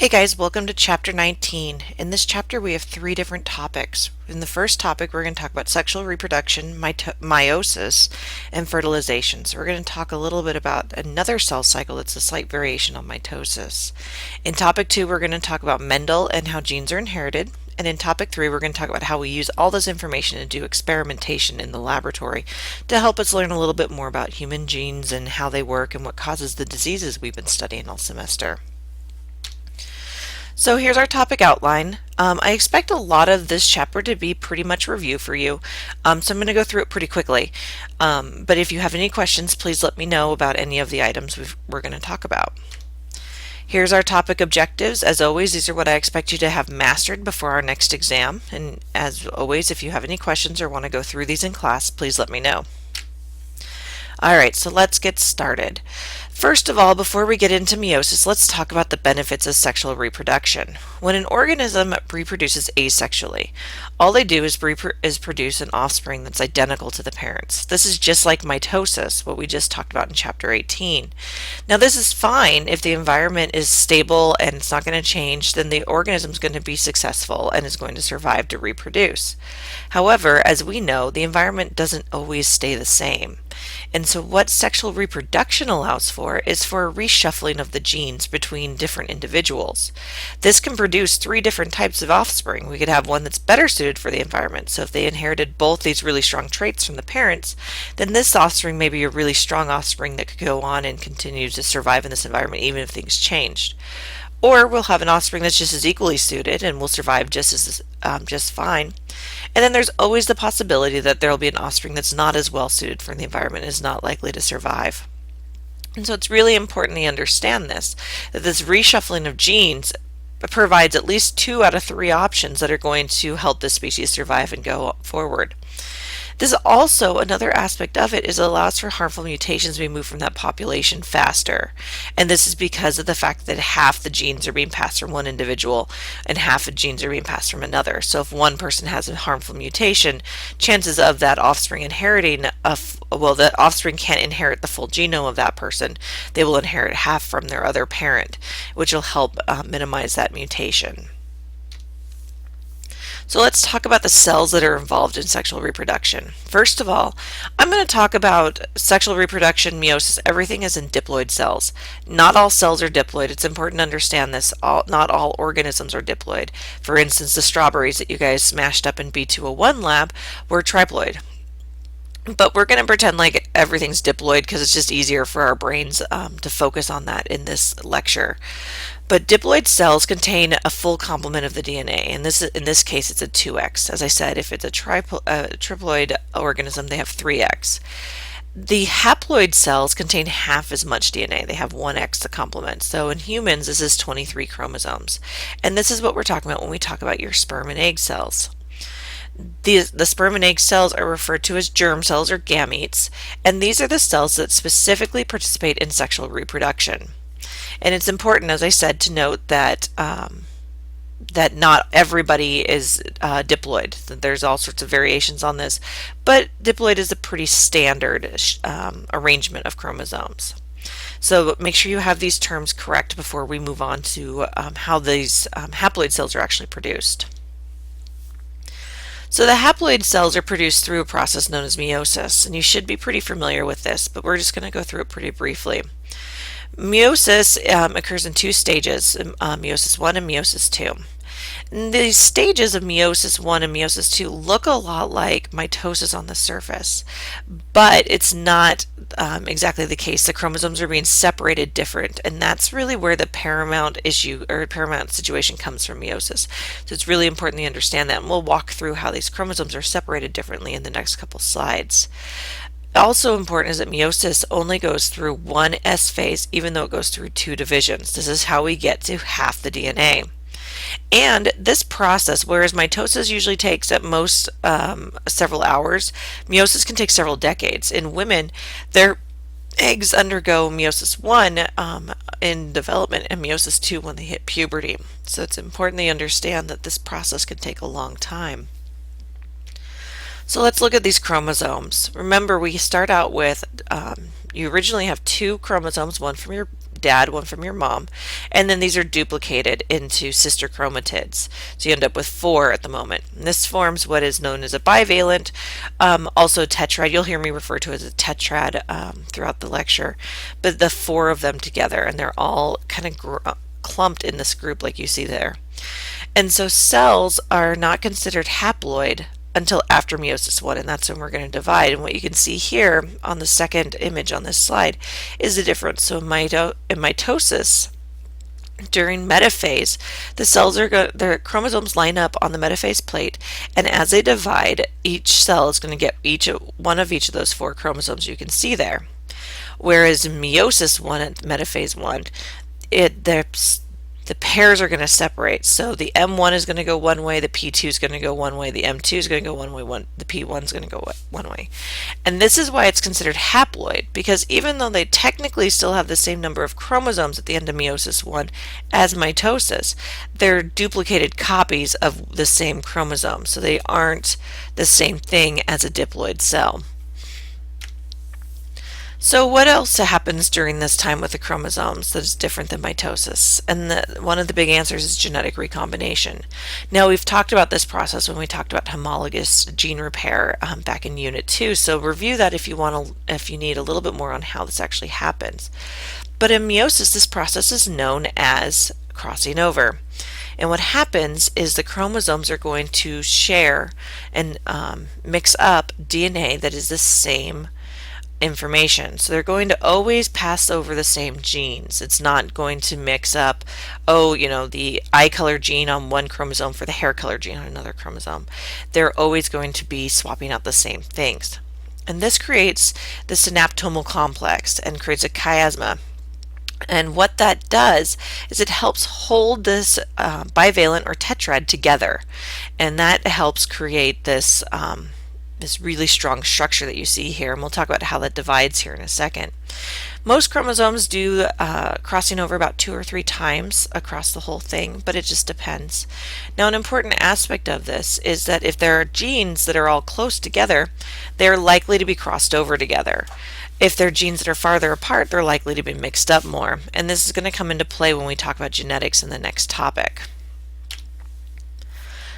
Hey guys, welcome to chapter 19. In this chapter we have three different topics. In the first topic we're going to talk about sexual reproduction, meiosis, and fertilization. So we're going to talk a little bit about another cell cycle that's a slight variation on mitosis. In topic 2 we're going to talk about Mendel and how genes are inherited. And in topic 3 we're going to talk about how we use all this information to do experimentation in the laboratory to help us learn a little bit more about human genes and how they work and what causes the diseases we've been studying all semester. So here's our topic outline. I expect a lot of this chapter to be pretty much review for you, so I'm going to go through it pretty quickly. But if you have any questions, please let me know about any of the items we're going to talk about. Here's our topic objectives. As always, these are what I expect you to have mastered before our next exam. And as always, if you have any questions or want to go through these in class, please let me know. Alright, so let's get started. First of all, before we get into meiosis, let's talk about the benefits of sexual reproduction. When an organism reproduces asexually, all they do is produce an offspring that's identical to the parents. This is just like mitosis, what we just talked about in chapter 18. Now this is fine if the environment is stable and it's not going to change, then the organism is going to be successful and is going to survive to reproduce. However, as we know, the environment doesn't always stay the same. And so what sexual reproduction allows for is for a reshuffling of the genes between different individuals. This can produce three different types of offspring. We could have one that's better suited for the environment. So if they inherited both these really strong traits from the parents, then this offspring may be a really strong offspring that could go on and continue to survive in this environment even if things changed. Or we'll have an offspring that's just as equally suited and will survive just fine. And then there's always the possibility that there will be an offspring that's not as well suited for the environment and is not likely to survive. And so it's really important to understand this, that this reshuffling of genes provides at least 2 out of 3 options that are going to help the species survive and go forward. This is also another aspect of it is it allows for harmful mutations to be moved from that population faster. And this is because of the fact that half the genes are being passed from one individual and half the genes are being passed from another. So if one person has a harmful mutation, chances of that offspring inheriting the offspring can't inherit the full genome of that person. They will inherit half from their other parent, which will help minimize that mutation. So let's talk about the cells that are involved in sexual reproduction. First of all, I'm going to talk about sexual reproduction, meiosis. Everything is in diploid cells. Not all cells are diploid. It's important to understand this. Not all organisms are diploid. For instance, the strawberries that you guys smashed up in B201 lab were triploid. But we're going to pretend like everything's diploid because it's just easier for our brains to focus on that in this lecture. But diploid cells contain a full complement of the DNA, and in this case it's a 2x. As I said, if it's a triploid organism, they have 3x. The haploid cells contain half as much DNA. They have 1x to complement. So in humans, this is 23 chromosomes. And this is what we're talking about when we talk about your sperm and egg cells. The sperm and egg cells are referred to as germ cells or gametes, and these are the cells that specifically participate in sexual reproduction. And it's important, as I said, to note that that not everybody is diploid. There's all sorts of variations on this, but diploid is a pretty standard arrangement of chromosomes. So make sure you have these terms correct before we move on to how these haploid cells are actually produced. So the haploid cells are produced through a process known as meiosis, and you should be pretty familiar with this, but we're just going to go through it pretty briefly. Meiosis occurs in 2 stages, meiosis 1 and meiosis 2. The stages of meiosis 1 and meiosis 2 look a lot like mitosis on the surface, but it's not exactly the case. The chromosomes are being separated different, and that's really where the paramount issue or paramount situation comes from meiosis. So it's really important to understand that, and we'll walk through how these chromosomes are separated differently in the next couple slides. Also important is that meiosis only goes through one S phase, even though it goes through 2 divisions. This is how we get to half the DNA. And this process, whereas mitosis usually takes at most several hours, meiosis can take several decades. In women, their eggs undergo meiosis 1 in development and meiosis 2 when they hit puberty. So it's important they understand that this process can take a long time. So let's look at these chromosomes. Remember, we start out with, you originally have 2 chromosomes, one from your dad, one from your mom, and then these are duplicated into sister chromatids. So you end up with 4 at the moment. And this forms what is known as a bivalent, also tetrad. You'll hear me refer to it as a tetrad throughout the lecture, but the 4 of them together, and they're all kind of clumped in this group like you see there. And so cells are not considered haploid until after meiosis 1, and that's when we're going to divide. And what you can see here on the second image on this slide is the difference. So in mitosis, during metaphase, the cells their chromosomes line up on the metaphase plate, and as they divide, each cell is going to get one of each of those 4 chromosomes you can see there. Whereas in meiosis 1 at metaphase 1, the pairs are going to separate. So the M1 is going to go one way, the P2 is going to go one way, the M2 is going to go one way, the P1 is going to go one way. And this is why it's considered haploid, because even though they technically still have the same number of chromosomes at the end of meiosis 1 as mitosis, they're duplicated copies of the same chromosome. So they aren't the same thing as a diploid cell. So what else happens during this time with the chromosomes that is different than mitosis? And one of the big answers is genetic recombination. Now, we've talked about this process when we talked about homologous gene repair back in Unit 2, so review that if you need a little bit more on how this actually happens. But in meiosis, this process is known as crossing over. And what happens is the chromosomes are going to share and mix up DNA that is the same information. So they're going to always pass over the same genes. It's not going to mix up, the eye color gene on one chromosome for the hair color gene on another chromosome. They're always going to be swapping out the same things. And this creates the synaptomal complex and creates a chiasma. And what that does is it helps hold this bivalent or tetrad together. And that helps create this really strong structure that you see here, and we'll talk about how that divides here in a second. Most chromosomes do crossing over about 2 or 3 times across the whole thing, but it just depends. Now, an important aspect of this is that if there are genes that are all close together, they're likely to be crossed over together. If they're genes that are farther apart, they're likely to be mixed up more, and this is going to come into play when we talk about genetics in the next topic.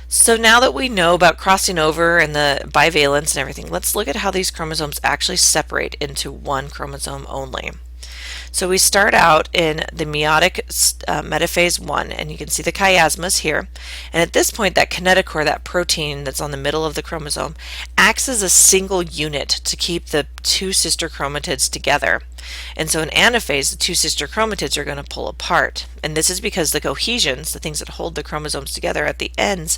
So now that we know about crossing over and the bivalence and everything, let's look at how these chromosomes actually separate into one chromosome only. So we start out in the meiotic metaphase 1, and you can see the chiasmas here. And at this point, that kinetochore, that protein that's on the middle of the chromosome, acts as a single unit to keep the 2 sister chromatids together. And so in anaphase, the 2 sister chromatids are going to pull apart. And this is because the cohesions, the things that hold the chromosomes together at the ends,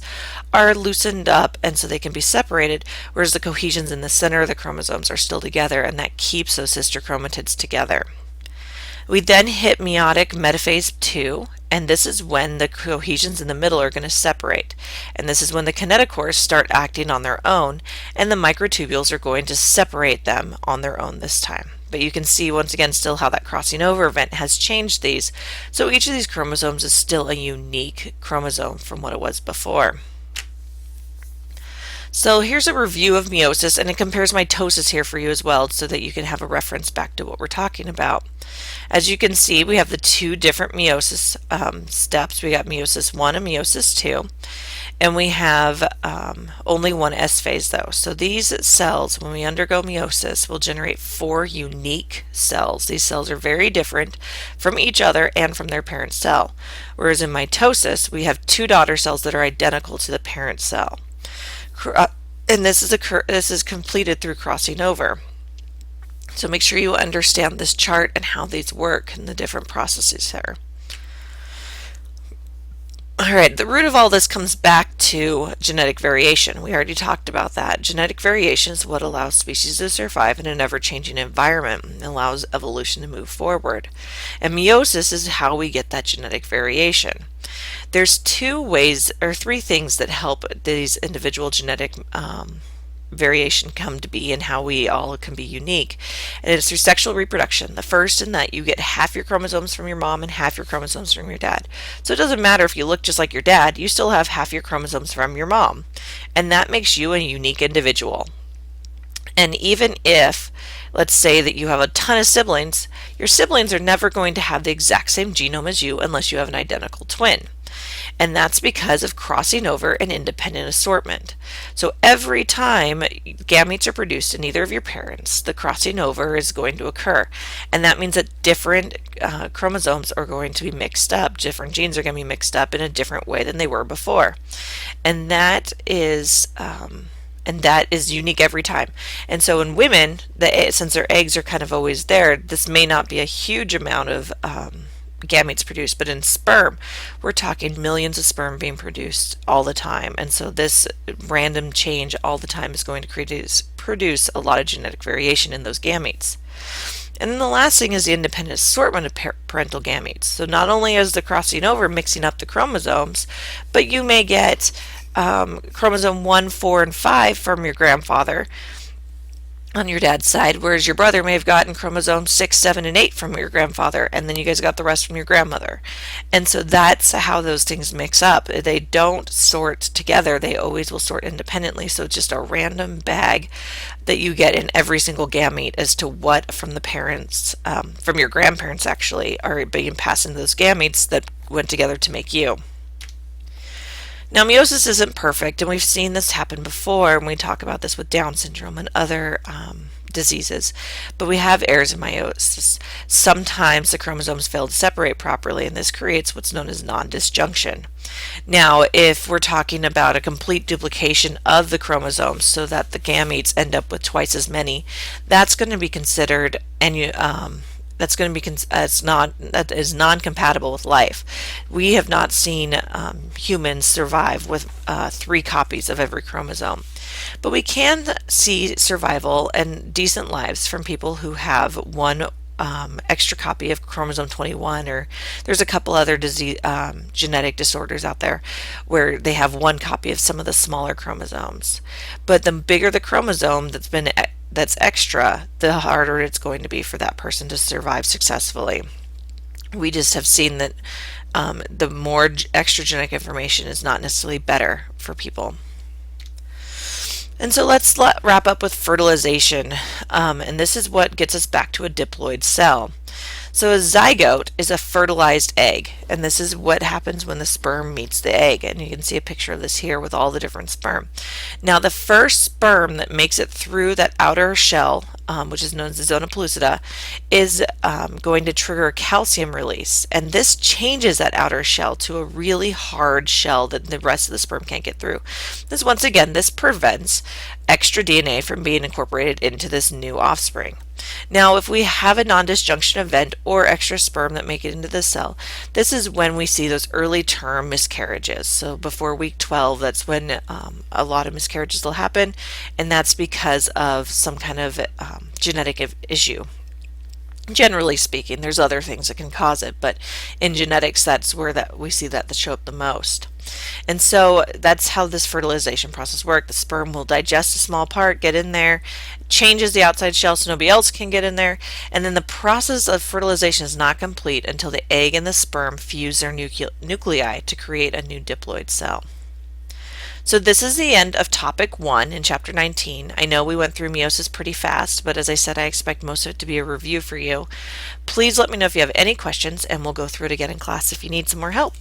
are loosened up, and so they can be separated, whereas the cohesions in the center of the chromosomes are still together, and that keeps those sister chromatids together. We then hit meiotic metaphase 2, and this is when the cohesions in the middle are going to separate. And this is when the kinetochores start acting on their own, and the microtubules are going to separate them on their own this time. But you can see once again still how that crossing over event has changed these. So each of these chromosomes is still a unique chromosome from what it was before. So here's a review of meiosis, and it compares mitosis here for you as well so that you can have a reference back to what we're talking about. As you can see, we have the 2 different meiosis steps. We got meiosis 1 and meiosis 2, and we have only one S phase though. So these cells, when we undergo meiosis, will generate 4 unique cells. These cells are very different from each other and from their parent cell. Whereas in mitosis, we have 2 daughter cells that are identical to the parent cell. And this is completed through crossing over. So make sure you understand this chart and how these work and the different processes here. Alright, the root of all this comes back to genetic variation. We already talked about that. Genetic variation is what allows species to survive in an ever-changing environment and allows evolution to move forward. And meiosis is how we get that genetic variation. There's 3 things that help these individual genetic variation come to be and how we all can be unique. And it's through sexual reproduction. The first in that you get half your chromosomes from your mom and half your chromosomes from your dad. So it doesn't matter if you look just like your dad, you still have half your chromosomes from your mom. And that makes you a unique individual. And even if let's say that you have a ton of siblings, your siblings are never going to have the exact same genome as you unless you have an identical twin. And that's because of crossing over and independent assortment. So every time gametes are produced in either of your parents, the crossing over is going to occur. And that means that different chromosomes are going to be mixed up. Different genes are going to be mixed up in a different way than they were before. And that is unique every time. And so in women, since their eggs are kind of always there, this may not be a huge amount of gametes produced, but in sperm, we're talking millions of sperm being produced all the time. And so this random change all the time is going to produce a lot of genetic variation in those gametes. And then the last thing is the independent assortment of parental gametes. So not only is the crossing over mixing up the chromosomes, but you may get chromosome 1, 4, and 5 from your grandfather on your dad's side, whereas your brother may have gotten chromosomes 6, 7, and 8 from your grandfather, and then you guys got the rest from your grandmother. And so that's how those things mix up. They don't sort together, they always will sort independently. So it's just a random bag that you get in every single gamete as to what from the parents, from your grandparents actually, are being passed into those gametes that went together to make you. Now, meiosis isn't perfect, and we've seen this happen before, and we talk about this with Down syndrome and other diseases, but we have errors in meiosis. Sometimes the chromosomes fail to separate properly, and this creates what's known as nondisjunction. Now, if we're talking about a complete duplication of the chromosomes so that the gametes end up with twice as many, that's going to be considered that is non-compatible with life. We have not seen humans survive with 3 copies of every chromosome, but we can see survival and decent lives from people who have one extra copy of chromosome 21, or there's a couple other genetic disorders out there where they have one copy of some of the smaller chromosomes. But the bigger the chromosome that's extra, the harder it's going to be for that person to survive successfully. We just have seen that the more extra genetic information is not necessarily better for people. And so let's wrap up with fertilization, and this is what gets us back to a diploid cell. So a zygote is a fertilized egg, and this is what happens when the sperm meets the egg, and you can see a picture of this here with all the different sperm. Now the first sperm that makes it through that outer shell, which is known as the zona pellucida, is going to trigger a calcium release, and this changes that outer shell to a really hard shell that the rest of the sperm can't get through. Once again, this prevents extra DNA from being incorporated into this new offspring. Now, if we have a non-disjunction event or extra sperm that make it into the cell, this is when we see those early term miscarriages. So before week 12, that's when a lot of miscarriages will happen, and that's because of some kind of genetic issue. Generally speaking, there's other things that can cause it, but in genetics, that's where we see that show up the most. And so that's how this fertilization process works. The sperm will digest a small part, get in there, changes the outside shell so nobody else can get in there, and then the process of fertilization is not complete until the egg and the sperm fuse their nuclei to create a new diploid cell. So this is the end of topic 1 in chapter 19. I know we went through meiosis pretty fast, but as I said, I expect most of it to be a review for you. Please let me know if you have any questions, and we'll go through it again in class if you need some more help.